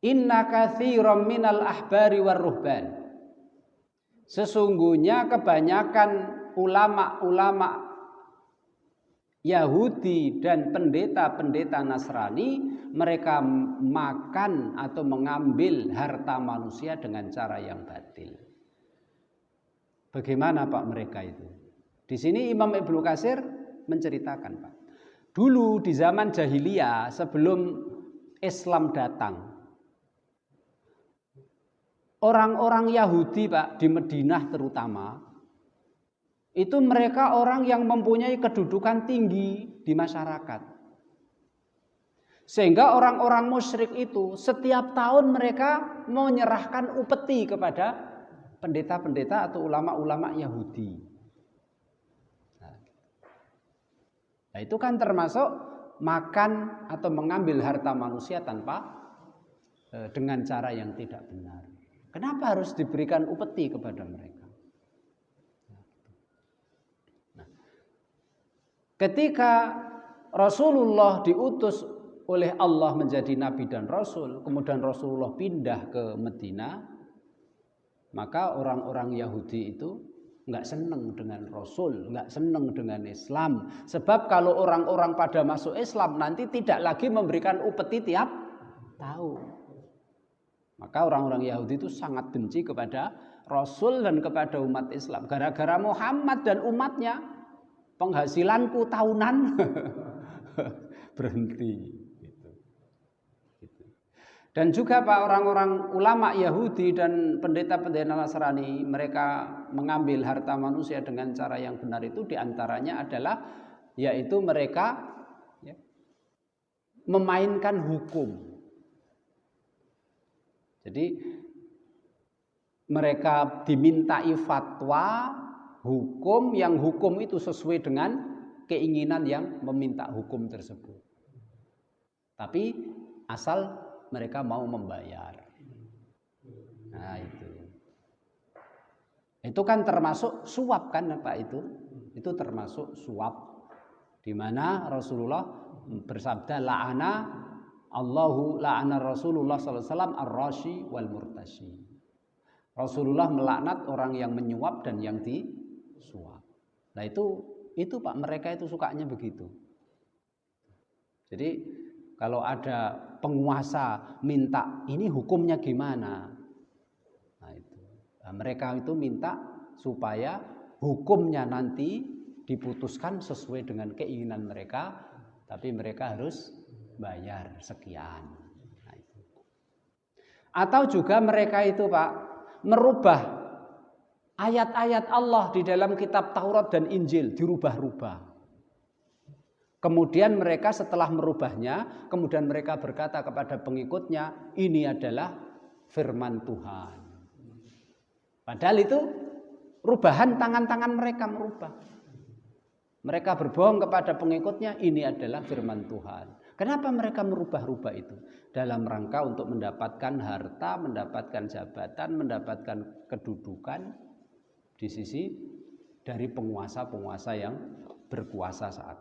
Inna katsiran minal ahbari war ruhban. Sesungguhnya kebanyakan ulama-ulama Yahudi dan pendeta-pendeta Nasrani, mereka makan atau mengambil harta manusia dengan cara yang batil. Bagaimana Pak mereka itu? Di sini Imam Ibnu Katsir menceritakan Pak. Dulu di zaman jahiliyah sebelum Islam datang, orang-orang Yahudi Pak di Madinah terutama, itu mereka orang yang mempunyai kedudukan tinggi di masyarakat. Sehingga orang-orang musyrik itu setiap tahun mereka menyerahkan upeti kepada pendeta-pendeta atau ulama-ulama Yahudi. Nah, itu kan termasuk makan atau mengambil harta manusia dengan cara yang tidak benar. Kenapa harus diberikan upeti kepada mereka? Ketika Rasulullah diutus oleh Allah menjadi nabi dan rasul, kemudian Rasulullah pindah ke Madinah, maka orang-orang Yahudi itu nggak senang dengan Rasul, nggak senang dengan Islam. Sebab kalau orang-orang pada masuk Islam nanti tidak lagi memberikan upeti tiap tahun. Maka orang-orang Yahudi itu sangat benci kepada Rasul dan kepada umat Islam. Gara-gara Muhammad dan umatnya, penghasilanku tahunan berhenti. Dan juga Pak, orang-orang ulama Yahudi dan pendeta-pendeta Nasrani, mereka mengambil harta manusia dengan cara yang benar itu diantaranya adalah yaitu mereka memainkan hukum. Jadi mereka dimintai fatwa hukum yang hukum itu sesuai dengan keinginan yang meminta hukum tersebut. Tapi asal mereka mau membayar. Nah itu. Itu kan termasuk suap kan Pak itu? Itu termasuk suap. Di mana Rasulullah bersabda la'ana Rasulullah sallallahu alaihi wasallam ar-rashi wal murtashi. Rasulullah melaknat orang yang menyuap dan yang disuap. Nah itu Pak, mereka itu sukanya begitu. Jadi kalau ada penguasa minta ini hukumnya gimana? Nah itu. Nah, mereka itu minta supaya hukumnya nanti diputuskan sesuai dengan keinginan mereka, tapi mereka harus bayar sekian. Nah, itu. Atau juga mereka itu Pak merubah ayat-ayat Allah di dalam kitab Taurat dan Injil, dirubah-rubah. Kemudian mereka setelah merubahnya, kemudian mereka berkata kepada pengikutnya, ini adalah firman Tuhan. Padahal itu rubahan tangan-tangan mereka merubah. Mereka berbohong kepada pengikutnya, ini adalah firman Tuhan. Kenapa mereka merubah-rubah itu? Dalam rangka untuk mendapatkan harta, mendapatkan jabatan, mendapatkan kedudukan di sisi dari penguasa-penguasa yang berkuasa saat